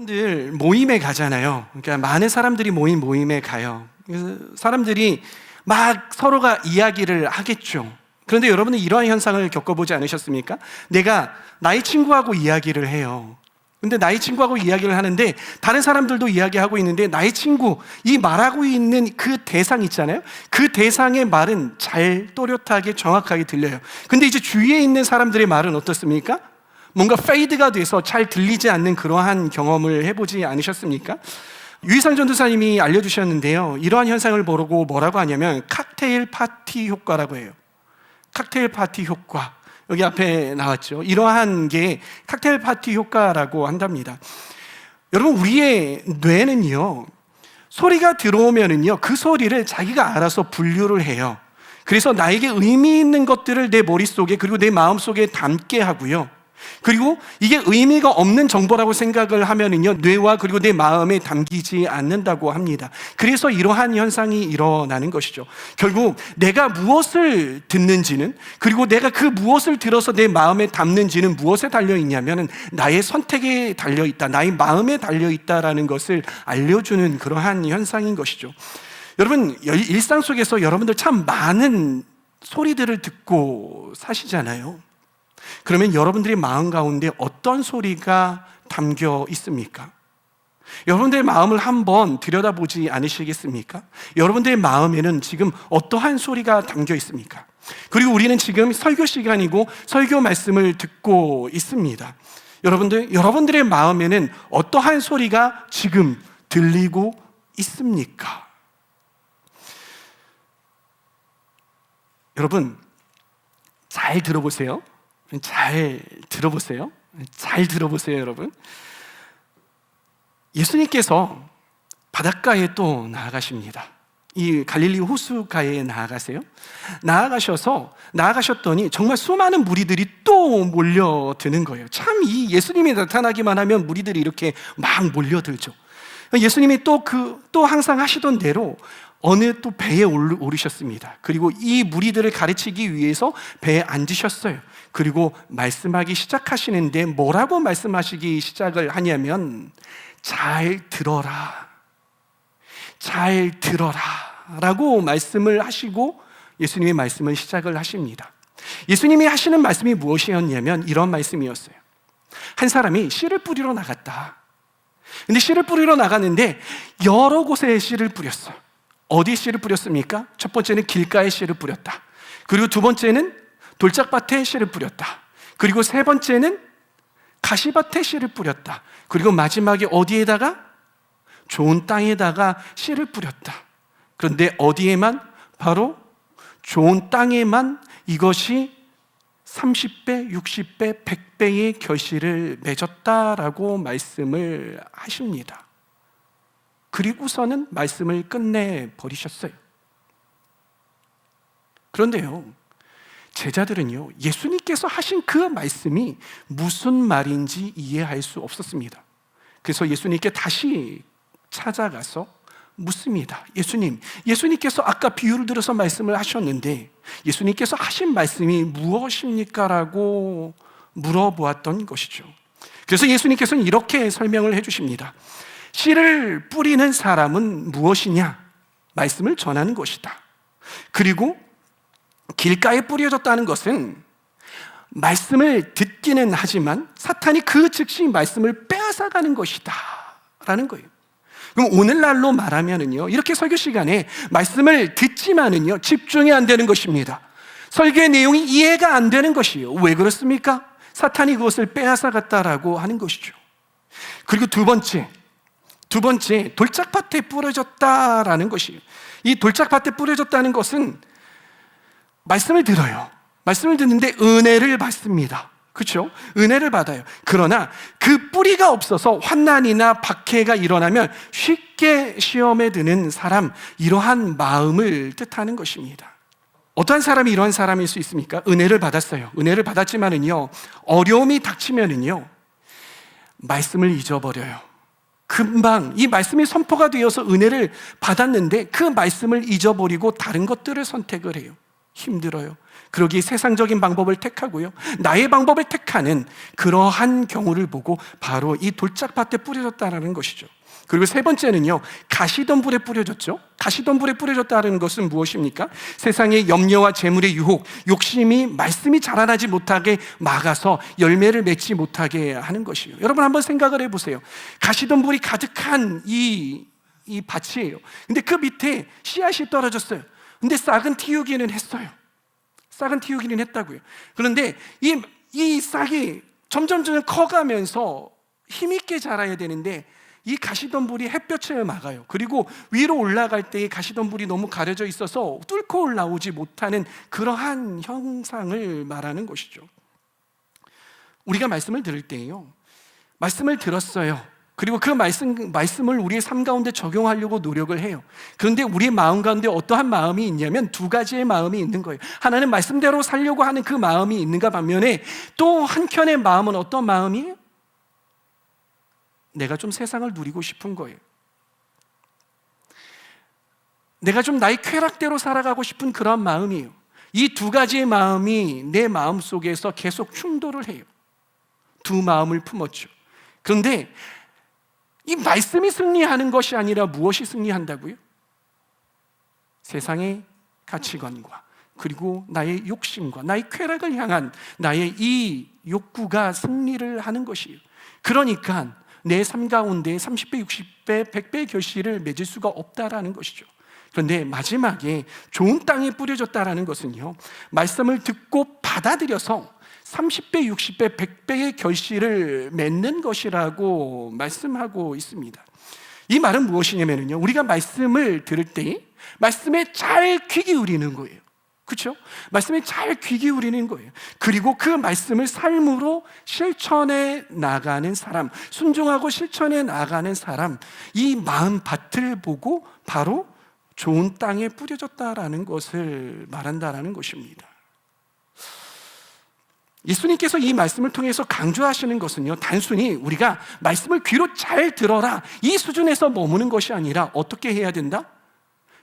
여러분들 모임에 가잖아요. 그러니까 많은 사람들이 모인 모임에 가요. 그래서 사람들이 막 서로가 이야기를 하겠죠. 그런데 여러분은 이러한 현상을 겪어보지 않으셨습니까? 내가 나의 친구하고 이야기를 해요. 근데 나의 친구하고 이야기를 하는데 다른 사람들도 이야기하고 있는데 나의 친구, 이 말하고 있는 그 대상 있잖아요. 그 대상의 말은 잘 또렷하게 정확하게 들려요. 근데 이제 주위에 있는 사람들의 말은 어떻습니까? 뭔가 페이드가 돼서 잘 들리지 않는 그러한 경험을 해보지 않으셨습니까? 유희상 전도사님이 알려주셨는데요, 이러한 현상을 모르고 뭐라고 하냐면 칵테일 파티 효과라고 해요. 칵테일 파티 효과, 여기 앞에 나왔죠. 이러한 게 칵테일 파티 효과라고 한답니다. 여러분, 우리의 뇌는요, 소리가 들어오면은요, 그 소리를 자기가 알아서 분류를 해요. 그래서 나에게 의미 있는 것들을 내 머릿속에 그리고 내 마음속에 담게 하고요, 그리고 이게 의미가 없는 정보라고 생각을 하면은요, 뇌와 그리고 내 마음에 담기지 않는다고 합니다. 그래서 이러한 현상이 일어나는 것이죠. 결국 내가 무엇을 듣는지는, 그리고 내가 그 무엇을 들어서 내 마음에 담는지는 무엇에 달려있냐면은 나의 선택에 달려있다, 나의 마음에 달려있다라는 것을 알려주는 그러한 현상인 것이죠. 여러분, 일상 속에서 여러분들 참 많은 소리들을 듣고 사시잖아요. 그러면 여러분들의 마음 가운데 어떤 소리가 담겨 있습니까? 여러분들의 마음을 한번 들여다보지 않으시겠습니까? 여러분들의 마음에는 지금 어떠한 소리가 담겨 있습니까? 그리고 우리는 지금 설교 시간이고 설교 말씀을 듣고 있습니다. 여러분들의 마음에는 어떠한 소리가 지금 들리고 있습니까? 여러분, 잘 들어보세요. 잘 들어보세요, 여러분. 예수님께서 바닷가에 또 나아가십니다. 이 갈릴리 호수가에 나아가셨더니 정말 수많은 무리들이 또 몰려드는 거예요. 참, 이 예수님이 나타나기만 하면 무리들이 이렇게 막 몰려들죠. 예수님이 또 항상 하시던 대로 어느 또 배에 오르셨습니다. 그리고 이 무리들을 가르치기 위해서 배에 앉으셨어요. 그리고 말씀하기 시작하시는데 뭐라고 말씀하시기 시작을 하냐면 잘 들어라 라고 말씀을 하시고 예수님의 말씀을 시작을 하십니다. 예수님이 하시는 말씀이 무엇이었냐면 이런 말씀이었어요. 한 사람이 씨를 뿌리러 나갔다. 근데 씨를 뿌리러 나갔는데 여러 곳에 씨를 뿌렸어요. 어디에 씨를 뿌렸습니까? 첫 번째는 길가에 씨를 뿌렸다. 그리고 두 번째는 돌짝밭에 씨를 뿌렸다. 그리고 세 번째는 가시밭에 씨를 뿌렸다. 그리고 마지막에 어디에다가? 좋은 땅에다가 씨를 뿌렸다. 그런데 어디에만? 바로 좋은 땅에만 이것이 30배, 60배, 100배의 결실을 맺었다라고 말씀을 하십니다. 그리고서는 말씀을 끝내버리셨어요. 그런데요, 제자들은요, 예수님께서 하신 그 말씀이 무슨 말인지 이해할 수 없었습니다. 그래서 예수님께 다시 찾아가서 묻습니다. 예수님께서 아까 비유를 들어서 말씀을 하셨는데 예수님께서 하신 말씀이 무엇입니까? 라고 물어보았던 것이죠. 그래서 예수님께서는 이렇게 설명을 해주십니다. 씨를 뿌리는 사람은 무엇이냐? 말씀을 전하는 것이다. 그리고 길가에 뿌려졌다는 것은 말씀을 듣기는 하지만 사탄이 그 즉시 말씀을 빼앗아가는 것이다 라는 거예요. 그럼 오늘날로 말하면은요, 이렇게 설교 시간에 말씀을 듣지만은요 집중이 안 되는 것입니다. 설교의 내용이 이해가 안 되는 것이에요. 왜 그렇습니까? 사탄이 그것을 빼앗아갔다라고 하는 것이죠. 그리고 두 번째 돌짝밭에 뿌려졌다라는 것이에요. 이 돌짝밭에 뿌려졌다는 것은 말씀을 들어요. 말씀을 듣는데 은혜를 받습니다. 그렇죠? 은혜를 받아요. 그러나 그 뿌리가 없어서 환난이나 박해가 일어나면 쉽게 시험에 드는 사람, 이러한 마음을 뜻하는 것입니다. 어떠한 사람이 이러한 사람일 수 있습니까? 은혜를 받았어요. 은혜를 받았지만은요, 어려움이 닥치면은요, 말씀을 잊어버려요. 금방 이 말씀이 선포가 되어서 은혜를 받았는데 그 말씀을 잊어버리고 다른 것들을 선택을 해요. 힘들어요. 그러기에 세상적인 방법을 택하고요, 나의 방법을 택하는 그러한 경우를 보고 바로 이 돌짝밭에 뿌려졌다는 것이죠. 그리고 세 번째는요, 가시덤불에 뿌려졌죠. 가시덤불에 뿌려졌다는 것은 무엇입니까? 세상의 염려와 재물의 유혹, 욕심이 말씀이 자라나지 못하게 막아서 열매를 맺지 못하게 하는 것이에요. 여러분 한번 생각을 해보세요. 가시덤불이 가득한 이 밭이에요. 근데 그 밑에 씨앗이 떨어졌어요. 근데 싹은 틔우기는 했어요. 싹은 틔우기는 했다고요. 그런데 이 싹이 점점 커가면서 힘있게 자라야 되는데 이 가시덤불이 햇볕을 막아요. 그리고 위로 올라갈 때 가시덤불이 너무 가려져 있어서 뚫고 올라오지 못하는 그러한 형상을 말하는 것이죠. 우리가 말씀을 들을 때요, 말씀을 들었어요. 그리고 그 말씀을 우리의 삶 가운데 적용하려고 노력을 해요. 그런데 우리의 마음 가운데 어떠한 마음이 있냐면 두 가지의 마음이 있는 거예요. 하나는 말씀대로 살려고 하는 그 마음이 있는가 반면에 또 한켠의 마음은 어떤 마음이에요? 내가 좀 세상을 누리고 싶은 거예요. 내가 좀 나의 쾌락대로 살아가고 싶은 그런 마음이에요. 이 두 가지의 마음이 내 마음 속에서 계속 충돌을 해요. 두 마음을 품었죠. 그런데 이 말씀이 승리하는 것이 아니라 무엇이 승리한다고요? 세상의 가치관과 그리고 나의 욕심과 나의 쾌락을 향한 나의 이 욕구가 승리를 하는 것이에요. 그러니까 내 삶 가운데 30배, 60배, 100배의 결실을 맺을 수가 없다라는 것이죠. 그런데 마지막에 좋은 땅에 뿌려졌다라는 것은요, 말씀을 듣고 받아들여서 30배, 60배, 100배의 결실을 맺는 것이라고 말씀하고 있습니다. 이 말은 무엇이냐면요, 우리가 말씀을 들을 때 말씀에 잘 귀 기울이는 거예요. 그렇죠? 말씀에 잘 귀 기울이는 거예요. 그리고 그 말씀을 삶으로 실천해 나가는 사람, 순종하고 실천해 나가는 사람, 이 마음 밭을 보고 바로 좋은 땅에 뿌려졌다라는 것을 말한다라는 것입니다. 예수님께서 이 말씀을 통해서 강조하시는 것은요, 단순히 우리가 말씀을 귀로 잘 들어라 이 수준에서 머무는 것이 아니라 어떻게 해야 된다?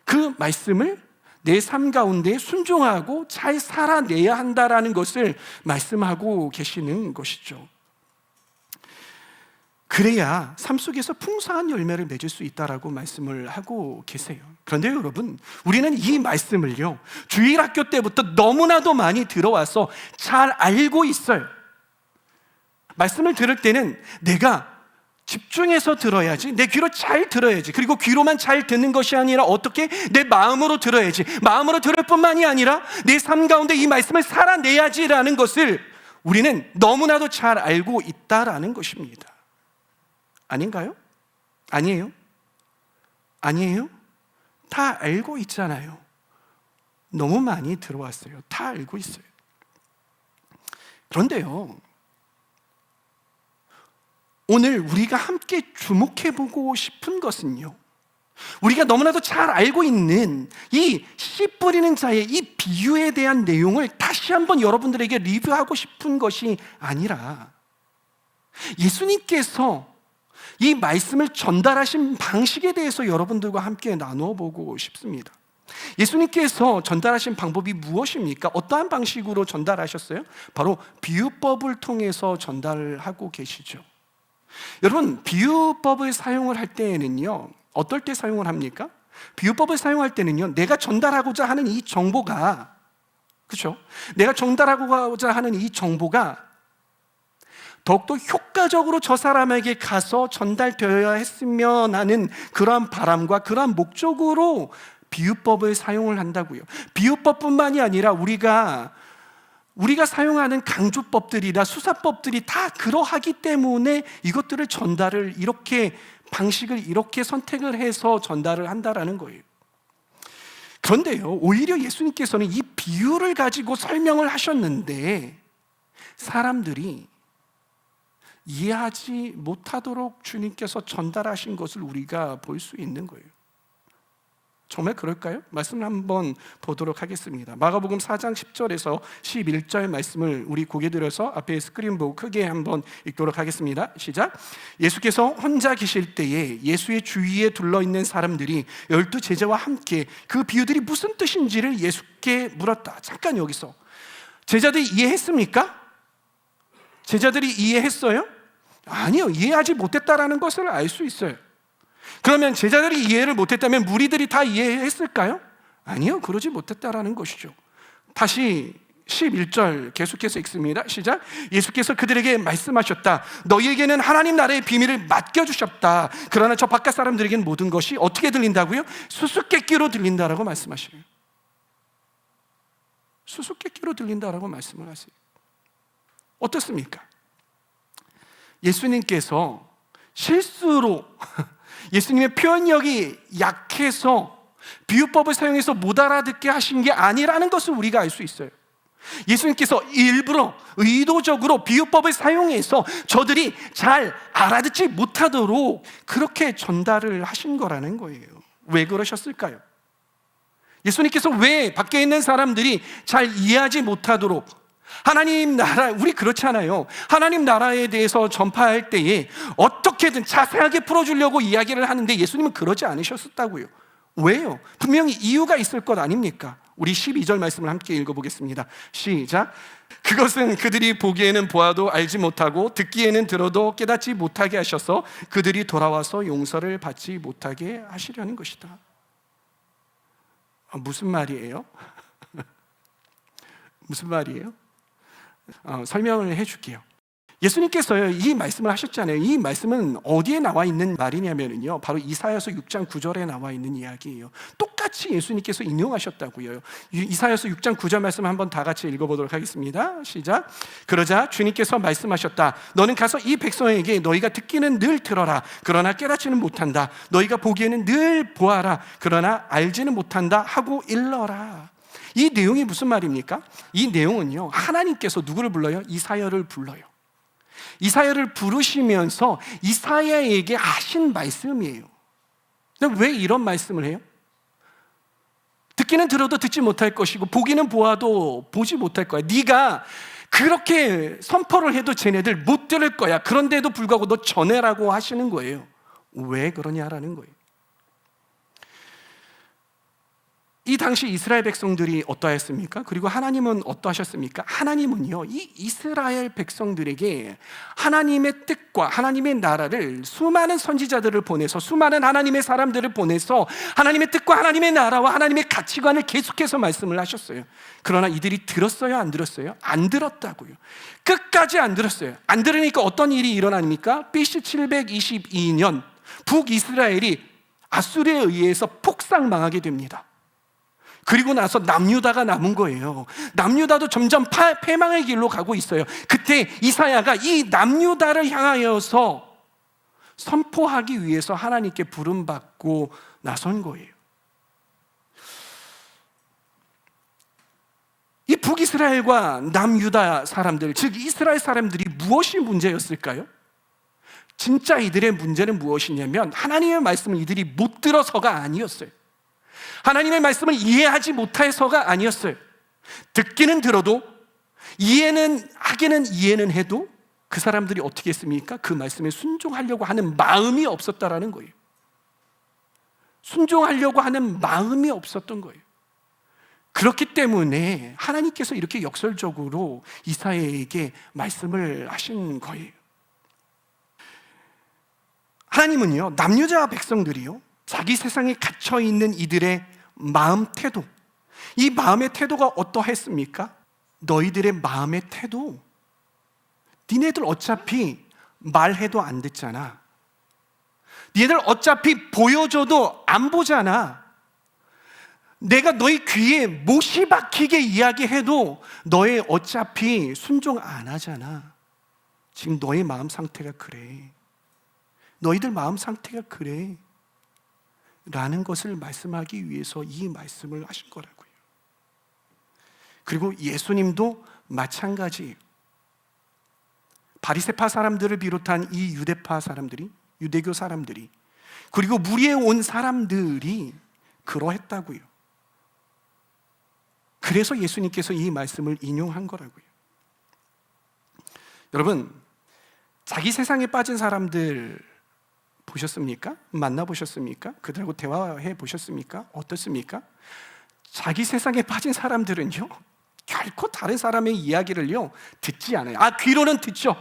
그 말씀을 내 삶 가운데 순종하고 잘 살아내야 한다라는 것을 말씀하고 계시는 것이죠. 그래야 삶 속에서 풍성한 열매를 맺을 수 있다라고 말씀을 하고 계세요. 그런데 여러분, 우리는 이 말씀을요, 주일학교 때부터 너무나도 많이 들어와서 잘 알고 있어요. 말씀을 들을 때는 내가 집중해서 들어야지, 내 귀로 잘 들어야지, 그리고 귀로만 잘 듣는 것이 아니라 어떻게? 내 마음으로 들어야지, 마음으로 들을 뿐만이 아니라 내 삶 가운데 이 말씀을 살아내야지라는 것을 우리는 너무나도 잘 알고 있다라는 것입니다. 아닌가요? 아니에요? 아니에요? 다 알고 있잖아요. 너무 많이 들어왔어요. 다 알고 있어요. 그런데요, 오늘 우리가 함께 주목해보고 싶은 것은요, 우리가 너무나도 잘 알고 있는 이 씨 뿌리는 자의 이 비유에 대한 내용을 다시 한번 여러분들에게 리뷰하고 싶은 것이 아니라 예수님께서 이 말씀을 전달하신 방식에 대해서 여러분들과 함께 나누어 보고 싶습니다. 예수님께서 전달하신 방법이 무엇입니까? 어떠한 방식으로 전달하셨어요? 바로 비유법을 통해서 전달을 하고 계시죠. 여러분, 비유법을 사용을 할 때에는요, 어떨 때 사용을 합니까? 비유법을 사용할 때는요, 내가 전달하고자 하는 이 정보가, 그렇죠? 내가 전달하고자 하는 이 정보가 더욱더 효과적으로 저 사람에게 가서 전달되어야 했으면 하는 그러한 바람과 그러한 목적으로 비유법을 사용을 한다고요. 비유법뿐만이 아니라 우리가 사용하는 강조법들이나 수사법들이 다 그러하기 때문에 이것들을 전달을 이렇게, 방식을 이렇게 선택을 해서 전달을 한다라는 거예요. 그런데요, 오히려 예수님께서는 이 비유를 가지고 설명을 하셨는데 사람들이 이해하지 못하도록 주님께서 전달하신 것을 우리가 볼 수 있는 거예요. 정말 그럴까요? 말씀을 한번 보도록 하겠습니다. 마가복음 4장 10절에서 11절 말씀을 우리 고개 들어서 앞에 스크린 보고 크게 한번 읽도록 하겠습니다. 시작. 예수께서 혼자 계실 때에 예수의 주위에 둘러있는 사람들이 12 제자와 함께 그 비유들이 무슨 뜻인지를 예수께 물었다. 잠깐 여기서 제자들이 이해했습니까? 제자들이 이해했어요? 아니요, 이해하지 못했다라는 것을 알 수 있어요. 그러면 제자들이 이해를 못했다면 무리들이 다 이해했을까요? 아니요, 그러지 못했다라는 것이죠. 다시 11절 계속해서 읽습니다. 시작. 예수께서 그들에게 말씀하셨다. 너희에게는 하나님 나라의 비밀을 맡겨주셨다. 그러나 저 바깥 사람들에게는 모든 것이 어떻게 들린다고요? 수수께끼로 들린다라고 말씀하시래요. 수수께끼로 들린다라고 말씀을 하세요. 어떻습니까? 예수님께서 실수로 예수님의 표현력이 약해서 비유법을 사용해서 못 알아듣게 하신 게 아니라는 것을 우리가 알 수 있어요. 예수님께서 일부러 의도적으로 비유법을 사용해서 저들이 잘 알아듣지 못하도록 그렇게 전달을 하신 거라는 거예요. 왜 그러셨을까요? 예수님께서 왜 밖에 있는 사람들이 잘 이해하지 못하도록 하나님 나라, 우리 그렇잖아요. 하나님 나라에 대해서 전파할 때에 어떻게든 자세하게 풀어주려고 이야기를 하는데 예수님은 그러지 않으셨다고요. 왜요? 분명히 이유가 있을 것 아닙니까? 우리 12절 말씀을 함께 읽어보겠습니다. 시작. 그것은 그들이 보기에는 보아도 알지 못하고 듣기에는 들어도 깨닫지 못하게 하셔서 그들이 돌아와서 용서를 받지 못하게 하시려는 것이다. 무슨 말이에요? 무슨 말이에요? 설명을 해줄게요. 예수님께서요 이 말씀을 하셨잖아요. 이 말씀은 어디에 나와 있는 말이냐면요 바로 이사야서 6장 9절에 나와 있는 이야기예요. 똑같이 예수님께서 인용하셨다고요. 이사야서 6장 9절 말씀 한번 다 같이 읽어보도록 하겠습니다. 시작. 그러자 주님께서 말씀하셨다. 너는 가서 이 백성에게 너희가 듣기는 늘 들어라. 그러나 깨닫지는 못한다. 너희가 보기에는 늘 보아라. 그러나 알지는 못한다 하고 일러라. 이 내용이 무슨 말입니까? 이 내용은요 하나님께서 누구를 불러요? 이사야를 불러요. 이사야를 부르시면서 이사야에게 하신 말씀이에요. 왜 이런 말씀을 해요? 듣기는 들어도 듣지 못할 것이고 보기는 보아도 보지 못할 거야. 네가 그렇게 선포를 해도 쟤네들 못 들을 거야. 그런데도 불구하고 너 전해라고 하시는 거예요. 왜 그러냐라는 거예요. 이 당시 이스라엘 백성들이 어떠했습니까? 그리고 하나님은 어떠하셨습니까? 하나님은요 이 이스라엘 백성들에게 하나님의 뜻과 하나님의 나라를 수많은 선지자들을 보내서 수많은 하나님의 사람들을 보내서 하나님의 뜻과 하나님의 나라와 하나님의 가치관을 계속해서 말씀을 하셨어요. 그러나 이들이 들었어요? 안 들었어요? 안 들었다고요. 끝까지 안 들었어요. 안 들으니까 어떤 일이 일어납니까? BC 722년 북이스라엘이 아수르에 의해서 폭삭 망하게 됩니다. 그리고 나서 남유다가 남은 거예요. 남유다도 점점 패망의 길로 가고 있어요. 그때 이사야가 이 남유다를 향하여서 선포하기 위해서 하나님께 부름받고 나선 거예요. 이 북이스라엘과 남유다 사람들, 즉 이스라엘 사람들이 무엇이 문제였을까요? 진짜 이들의 문제는 무엇이냐면 하나님의 말씀을 이들이 못 들어서가 아니었어요. 하나님의 말씀을 이해하지 못해서가 아니었어요. 듣기는 들어도 이해는 해도 그 사람들이 어떻게 했습니까? 그 말씀에 순종하려고 하는 마음이 없었다라는 거예요. 순종하려고 하는 마음이 없었던 거예요. 그렇기 때문에 하나님께서 이렇게 역설적으로 이사야에게 말씀을 하신 거예요. 하나님은요 남유다 백성들이요 자기 세상에 갇혀있는 이들의 마음 태도, 이 마음의 태도가 어떠했습니까? 너희들의 마음의 태도, 니네들 어차피 말해도 안 듣잖아. 니네들 어차피 보여줘도 안 보잖아. 내가 너희 귀에 못이 박히게 이야기해도 너희 어차피 순종 안 하잖아. 지금 너의 마음 상태가 그래. 너희들 마음 상태가 그래 라는 것을 말씀하기 위해서 이 말씀을 하신 거라고요. 그리고 예수님도 마찬가지예요. 바리새파 사람들을 비롯한 이 유대파 사람들이, 유대교 사람들이, 그리고 무리에 온 사람들이 그러했다고요. 그래서 예수님께서 이 말씀을 인용한 거라고요. 여러분, 자기 세상에 빠진 사람들 보셨습니까? 만나보셨습니까? 그들하고 대화해 보셨습니까? 어떻습니까? 자기 세상에 빠진 사람들은요, 결코 다른 사람의 이야기를요 듣지 않아요. 귀로는 듣죠.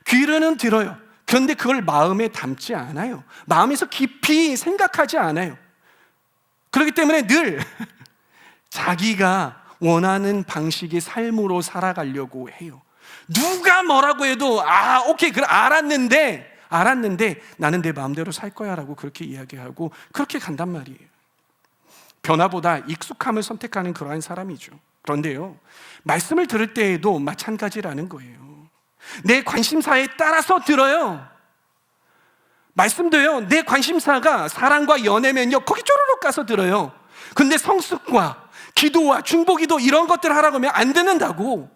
귀로는 들어요. 그런데 그걸 마음에 담지 않아요. 마음에서 깊이 생각하지 않아요. 그렇기 때문에 늘 자기가 원하는 방식의 삶으로 살아가려고 해요. 누가 뭐라고 해도 오케이, 그래, 알았는데 나는 내 마음대로 살 거야 라고 그렇게 이야기하고 그렇게 간단 말이에요. 변화보다 익숙함을 선택하는 그러한 사람이죠. 그런데요, 말씀을 들을 때에도 마찬가지라는 거예요. 내 관심사에 따라서 들어요. 말씀도요, 내 관심사가 사랑과 연애면요, 거기 쪼르륵 가서 들어요. 근데 성숙과 기도와 중보기도 이런 것들을 하라고 하면 안 듣는다고.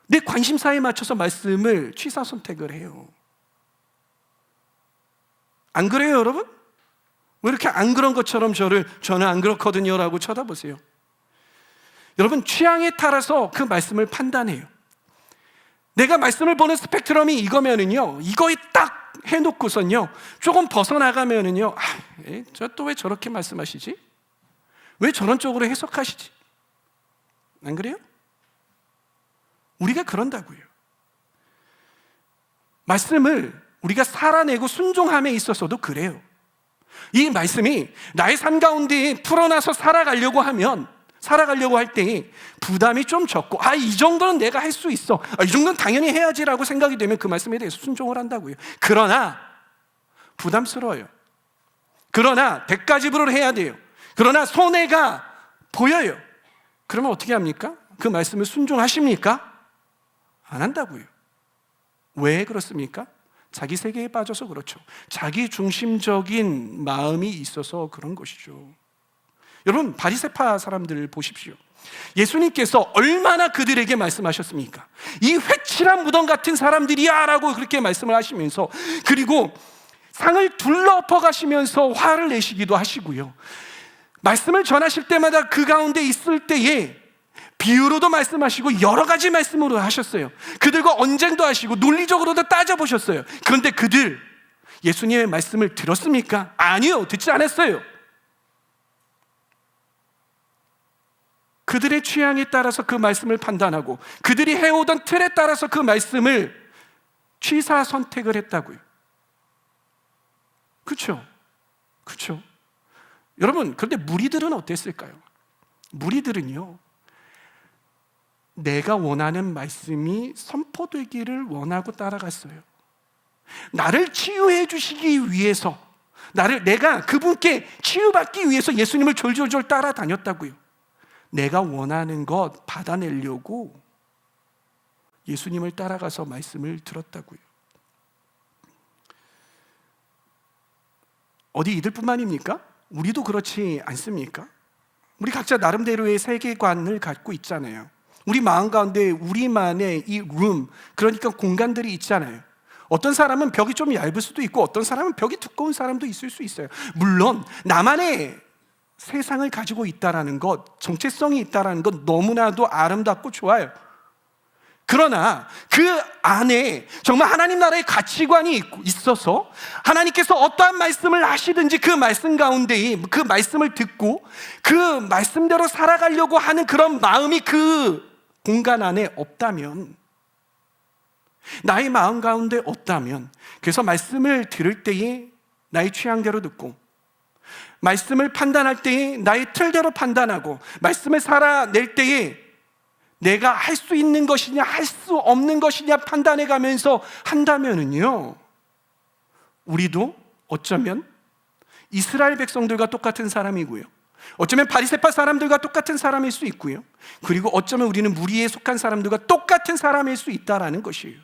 내 관심사에 맞춰서 말씀을 취사 선택을 해요. 안 그래요, 여러분? 왜 이렇게 안 그런 것처럼 저는 안 그렇거든요 라고 쳐다보세요? 여러분, 취향에 따라서 그 말씀을 판단해요. 내가 말씀을 보는 스펙트럼이 이거면은요, 이거에 딱 해놓고선요, 조금 벗어나가면은요, 저 또 왜 저렇게 말씀하시지? 왜 저런 쪽으로 해석하시지? 안 그래요? 우리가 그런다고요. 말씀을 우리가 살아내고 순종함에 있어서도 그래요. 이 말씀이 나의 삶 가운데 풀어놔서 살아가려고 할 때 부담이 좀 적고 이 정도는 내가 할 수 있어, 이 정도는 당연히 해야지라고 생각이 되면 그 말씀에 대해서 순종을 한다고요. 그러나 부담스러워요. 그러나 대가 지불을 해야 돼요. 그러나 손해가 보여요. 그러면 어떻게 합니까? 그 말씀을 순종하십니까? 안 한다고요. 왜 그렇습니까? 자기 세계에 빠져서 그렇죠. 자기 중심적인 마음이 있어서 그런 것이죠. 여러분, 바리새파 사람들 보십시오. 예수님께서 얼마나 그들에게 말씀하셨습니까? 이 회칠한 무덤 같은 사람들이야 라고 그렇게 말씀을 하시면서, 그리고 상을 둘러엎어 가시면서 화를 내시기도 하시고요, 말씀을 전하실 때마다 그 가운데 있을 때에 비유로도 말씀하시고 여러 가지 말씀으로 하셨어요. 그들과 언쟁도 하시고 논리적으로도 따져보셨어요. 그런데 그들 예수님의 말씀을 들었습니까? 아니요, 듣지 않았어요. 그들의 취향에 따라서 그 말씀을 판단하고 그들이 해오던 틀에 따라서 그 말씀을 취사 선택을 했다고요. 그렇죠? 그렇죠? 여러분, 그런데 무리들은 어땠을까요? 무리들은요, 내가 원하는 말씀이 선포되기를 원하고 따라갔어요. 나를 치유해 주시기 위해서, 내가 그분께 치유받기 위해서 예수님을 졸졸졸 따라다녔다고요. 내가 원하는 것 받아내려고 예수님을 따라가서 말씀을 들었다고요. 어디 이들뿐만입니까? 우리도 그렇지 않습니까? 우리 각자 나름대로의 세계관을 갖고 있잖아요. 우리 마음 가운데 우리만의 이 룸, 그러니까 공간들이 있잖아요. 어떤 사람은 벽이 좀 얇을 수도 있고 어떤 사람은 벽이 두꺼운 사람도 있을 수 있어요. 물론 나만의 세상을 가지고 있다라는 것, 정체성이 있다라는 것 너무나도 아름답고 좋아요. 그러나 그 안에 정말 하나님 나라의 가치관이 있어서 하나님께서 어떠한 말씀을 하시든지 그 말씀 가운데 그 말씀을 듣고 그 말씀대로 살아가려고 하는 그런 마음이 그 공간 안에 없다면, 나의 마음 가운데 없다면, 그래서 말씀을 들을 때에 나의 취향대로 듣고 말씀을 판단할 때에 나의 틀대로 판단하고 말씀을 살아낼 때에 내가 할 수 있는 것이냐 할 수 없는 것이냐 판단해 가면서 한다면은요, 우리도 어쩌면 이스라엘 백성들과 똑같은 사람이고요, 어쩌면 바리새파 사람들과 똑같은 사람일 수 있고요, 그리고 어쩌면 우리는 무리에 속한 사람들과 똑같은 사람일 수 있다라는 것이에요.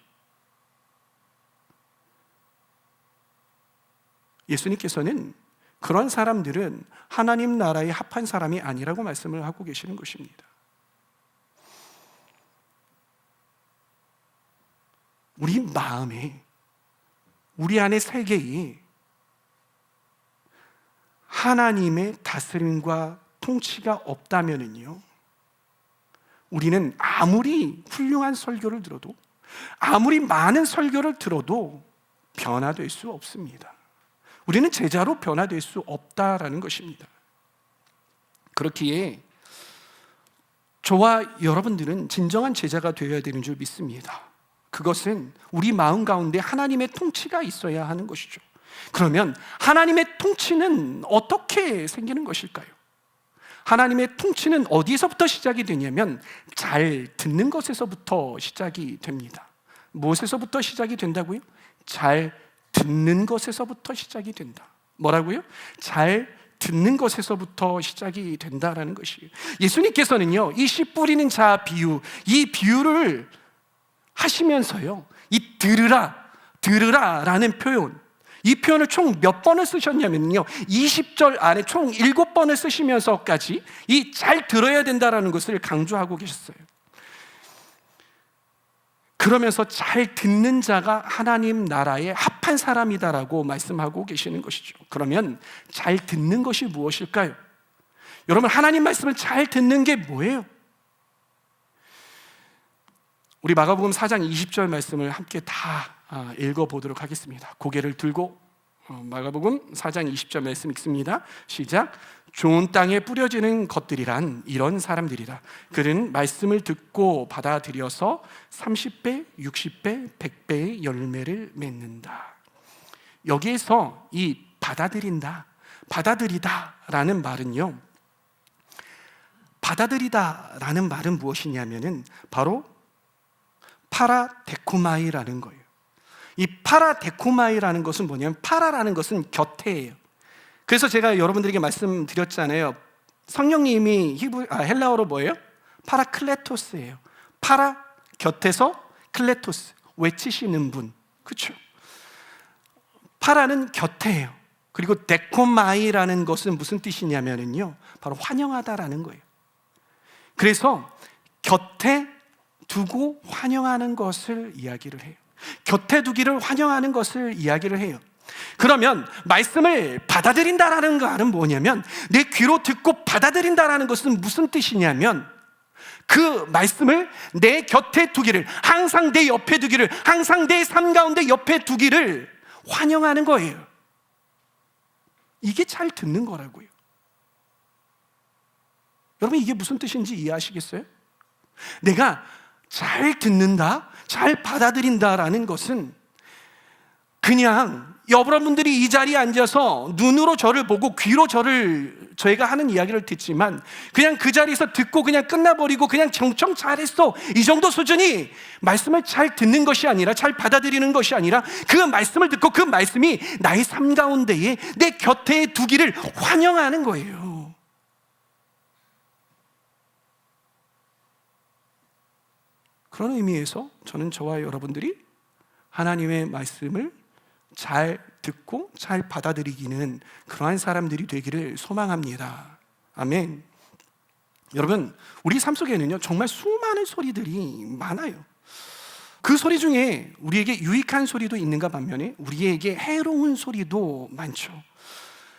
예수님께서는 그런 사람들은 하나님 나라에 합한 사람이 아니라고 말씀을 하고 계시는 것입니다. 우리 마음에, 우리 안의 세계에 하나님의 다스림과 통치가 없다면은요, 우리는 아무리 훌륭한 설교를 들어도, 아무리 많은 설교를 들어도 변화될 수 없습니다. 우리는 제자로 변화될 수 없다라는 것입니다. 그렇기에 저와 여러분들은 진정한 제자가 되어야 되는 줄 믿습니다. 그것은 우리 마음 가운데 하나님의 통치가 있어야 하는 것이죠. 그러면 하나님의 통치는 어떻게 생기는 것일까요? 하나님의 통치는 어디서부터 시작이 되냐면 잘 듣는 것에서부터 시작이 됩니다. 무엇에서부터 시작이 된다고요? 잘 듣는 것에서부터 시작이 된다. 뭐라고요? 잘 듣는 것에서부터 시작이 된다라는 것이에요. 예수님께서는요, 이 씨 뿌리는 자 비유, 이 비유를 하시면서요, 이 들으라라는 표현, 이 표현을 총 몇 번을 쓰셨냐면요, 20절 안에 총 7번을 쓰시면서까지 이 잘 들어야 된다라는 것을 강조하고 계셨어요. 그러면서 잘 듣는 자가 하나님 나라에 합한 사람이다라고 말씀하고 계시는 것이죠. 그러면 잘 듣는 것이 무엇일까요? 여러분, 하나님 말씀을 잘 듣는 게 뭐예요? 우리 마가복음 4장 20절 말씀을 함께 다 읽어보도록 하겠습니다. 고개를 들고 마가복음 4장 20절 말씀 읽습니다. 시작. 좋은 땅에 뿌려지는 것들이란 이런 사람들이다. 그들은 말씀을 듣고 받아들여서 30배, 60배, 100배의 열매를 맺는다. 여기에서 이 받아들인다, 받아들이다라는 말은요, 받아들이다라는 말은 무엇이냐면은 바로 파라데코마이라는 거예요. 이 파라데코마이라는 것은 뭐냐면, 파라라는 것은 곁에예요. 그래서 제가 여러분들에게 말씀드렸잖아요. 성령님이 헬라어로 뭐예요? 파라클레토스예요. 파라, 곁에서, 클레토스, 외치시는 분. 그렇죠? 파라는 곁에예요. 그리고 데코마이라는 것은 무슨 뜻이냐면요, 바로 환영하다라는 거예요. 그래서 곁에 두고 환영하는 것을 이야기를 해요. 곁에 두기를 환영하는 것을 이야기를 해요. 그러면 말씀을 받아들인다라는 말은 뭐냐면, 내 귀로 듣고 받아들인다라는 것은 무슨 뜻이냐면, 그 말씀을 내 곁에 두기를, 항상 내 옆에 두기를, 항상 내 삶 가운데 옆에 두기를 환영하는 거예요. 이게 잘 듣는 거라고요. 여러분, 이게 무슨 뜻인지 이해하시겠어요? 내가 잘 듣는다, 잘 받아들인다라는 것은 그냥 여러분들이 이 자리에 앉아서 눈으로 저를 보고 귀로 저희가 하는 이야기를 듣지만, 그냥 그 자리에서 듣고 그냥 끝나버리고 그냥 정청 잘했어, 이 정도 수준이 말씀을 잘 듣는 것이 아니라, 잘 받아들이는 것이 아니라, 그 말씀을 듣고 그 말씀이 나의 삶 가운데에 내 곁에 두기를 환영하는 거예요. 그런 의미에서 저는 저와 여러분들이 하나님의 말씀을 잘 듣고 잘 받아들이기는 그러한 사람들이 되기를 소망합니다. 아멘. 여러분, 우리 삶 속에는요, 정말 수많은 소리들이 많아요. 그 소리 중에 우리에게 유익한 소리도 있는가 반면에 우리에게 해로운 소리도 많죠.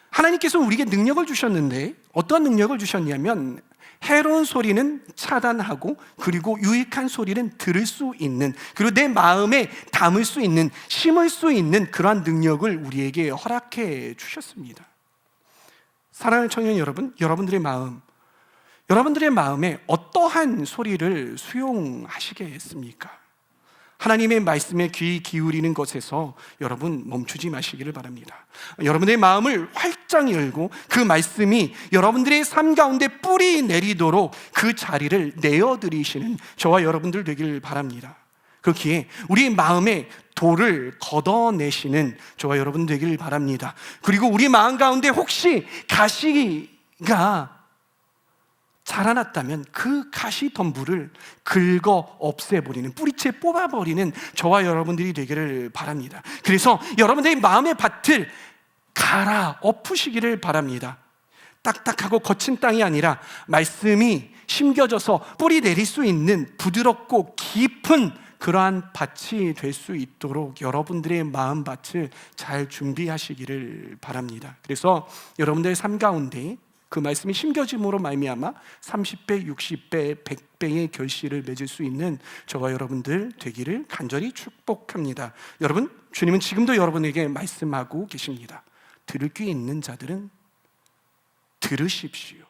하나님께서 우리에게 능력을 주셨는데, 어떤 능력을 주셨냐면, 해로운 소리는 차단하고, 그리고 유익한 소리는 들을 수 있는, 그리고 내 마음에 담을 수 있는, 심을 수 있는 그러한 능력을 우리에게 허락해 주셨습니다. 사랑하는 청년 여러분, 여러분들의 마음에 어떠한 소리를 수용하시겠습니까? 하나님의 말씀에 귀 기울이는 것에서 여러분 멈추지 마시기를 바랍니다. 여러분의 마음을 활짝 열고 그 말씀이 여러분들의 삶 가운데 뿌리 내리도록 그 자리를 내어드리시는 저와 여러분들 되길 바랍니다. 그렇기에 우리 마음에 돌을 걷어내시는 저와 여러분 되길 바랍니다. 그리고 우리 마음 가운데 혹시 가시가 자라났다면 그 가시 덤불을 긁어 없애버리는, 뿌리채 뽑아버리는 저와 여러분들이 되기를 바랍니다. 그래서 여러분들의 마음의 밭을 갈아 엎으시기를 바랍니다. 딱딱하고 거친 땅이 아니라 말씀이 심겨져서 뿌리 내릴 수 있는 부드럽고 깊은 그러한 밭이 될 수 있도록 여러분들의 마음밭을 잘 준비하시기를 바랍니다. 그래서 여러분들의 삶 가운데 그 말씀이 심겨짐으로 말미암아 30배, 60배, 100배의 결실을 맺을 수 있는 저와 여러분들 되기를 간절히 축복합니다. 여러분, 주님은 지금도 여러분에게 말씀하고 계십니다. 들을 귀 있는 자들은 들으십시오.